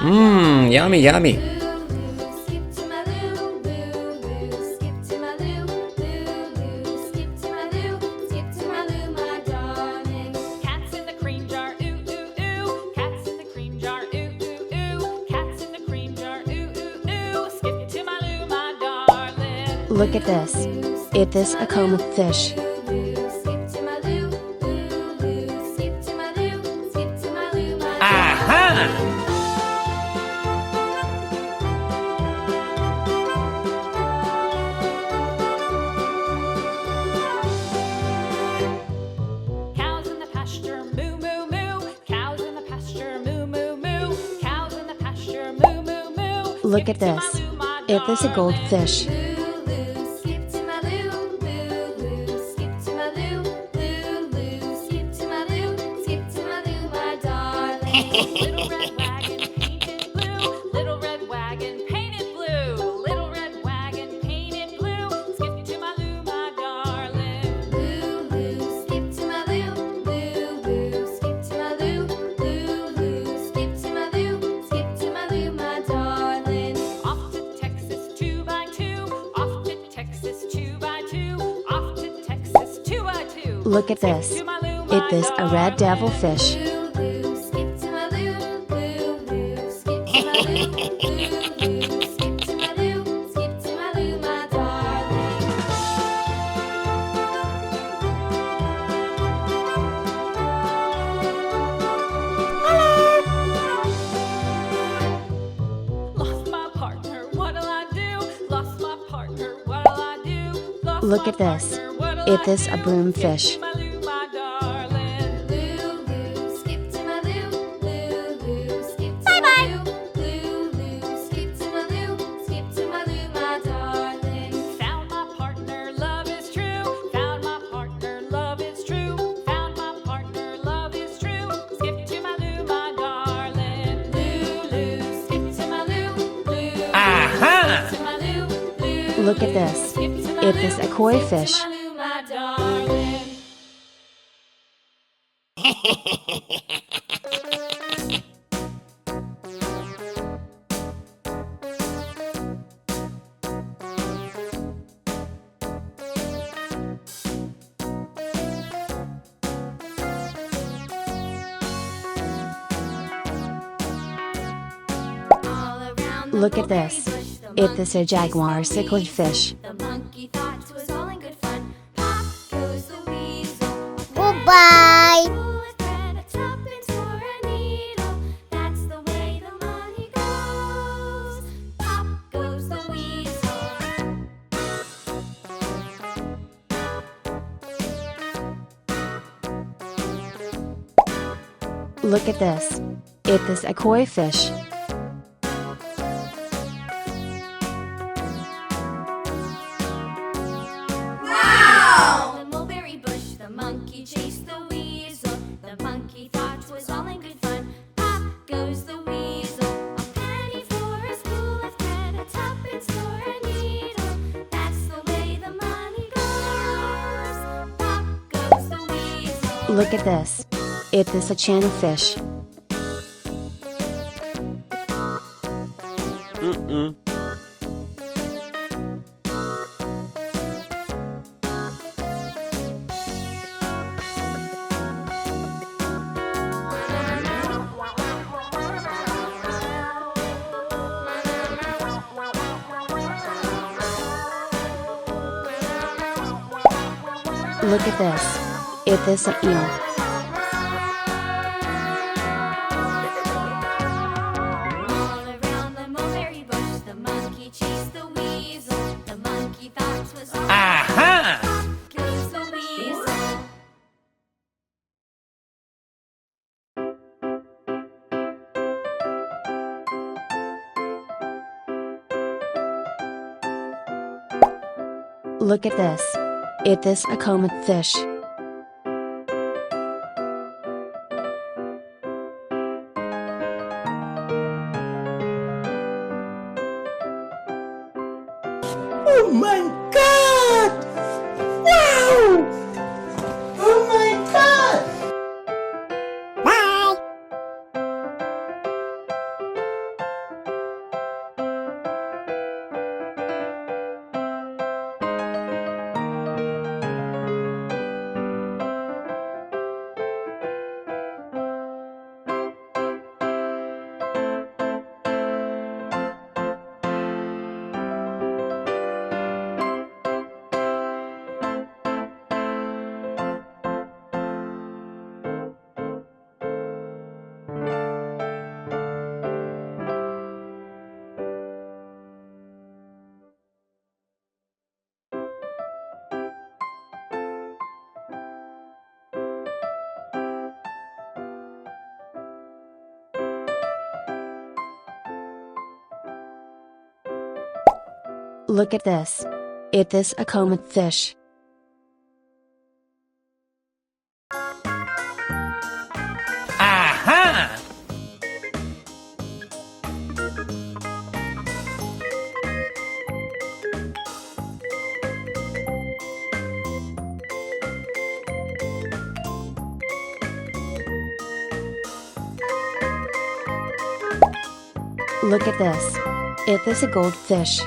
Mmm, yummy, yummy. Look at this. Is this a comb fish? Aha! Cows in the pasture, moo moo moo. Cows in the pasture, moo moo moo. Cows in the pasture, moo moo moo. Look at this. Is this a goldfish? Little red wagon painted blue. Little red wagon painted blue. Little red wagon painted blue. Skip to my Lou, my darling. Lou, Lou, skip to my Lou. Lou, Lou, skip to my Lou. Lou, Lou, skip to my Lou. Skip to my Lou, my darling. Off to Texas 2x2. Off to Texas 2x2. Off to Texas 2x2. Look at this. Is this a red devilfish? Look at this. Is this a broomfish? Look at this. Is this a koi fish? Look at this. Is this a jaguar cichlid fish? The monkey thought it was all in good fun. Pop goes the weasel. Goodbye. Full of thread, a tuppence for a needle. That's the way the money goes. Pop goes the weasel. Look at this. Is this a koi fish? Look at this. Is this a channel fish? Look at this. Is this a eel? Look at this. Is this a common fish? Oh my God! Wow! Oh my God! Bye. Look at this. It is a comet fish. Aha! Look at this. It is a goldfish.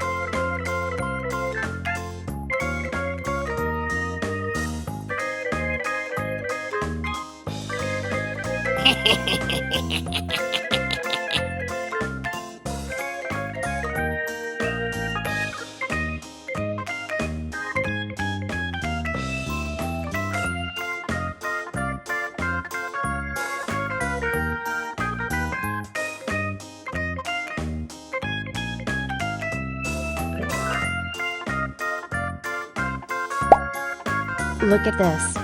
Look at this.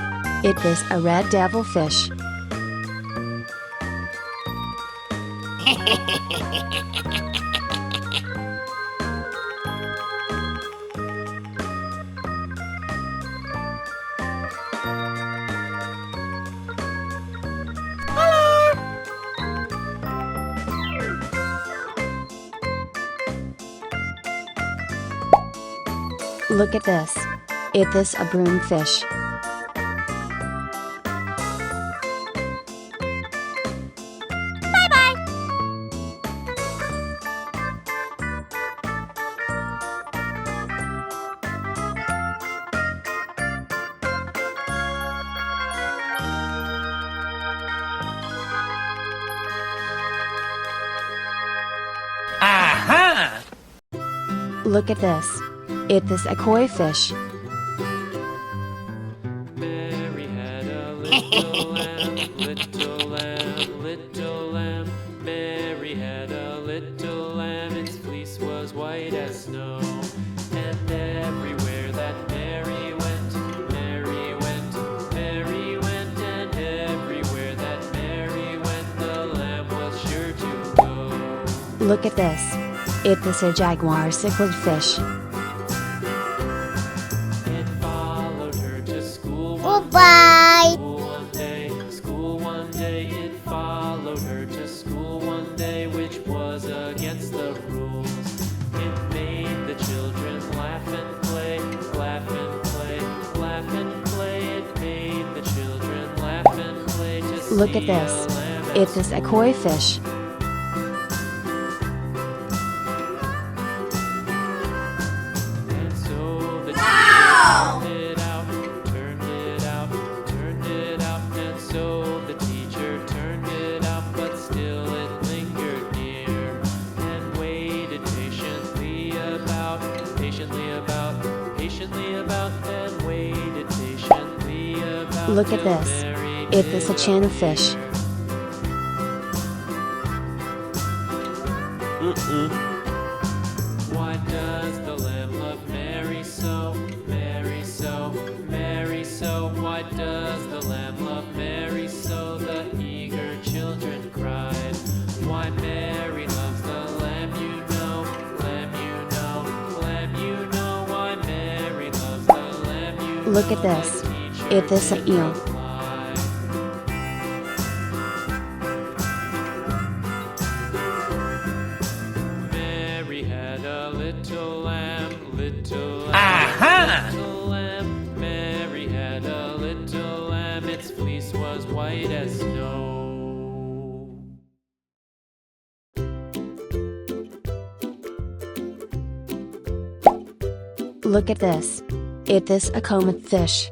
It is a red devilfish. Look at this. It is a broomfish. Aha! Look at this. It is a koi fish. Mary had a little lamb, little lamb, little lamb. Mary had a little lamb, its fleece was white as snow. And everywhere that Mary went, Mary went, Mary went. And everywhere that Mary went, the lamb was sure to go. Look at this. It is a jaguar cichlid fish. It followed her to school Goodbye. School one day, it followed her to school one day, which was against the rules. It made the children laugh and play, laugh and play, laugh and play. It made the children laugh and play to Look see at this. a lamb at It is a koi fish. And so the teacher turned it out, turned it out, and so the teacher turned it out, but still it lingered near, and waited patiently about, patiently about, patiently about, and waited patiently about. Look at till this. Mary It is a did channel fish. Why does the lamb love Mary so? Mary so, Mary so. Why does the lamb love Mary so? The eager children cried. Why Mary loves the lamb, you know, lamb, you know, lamb, you know. Why Mary loves the lamb, you know. Look at this. The teacher It is a did eel. reply. Mary had a little lamb, little lamb, Aha! little lamb. Mary had a little lamb, its fleece was white as snow. Look at this. It is a comet fish.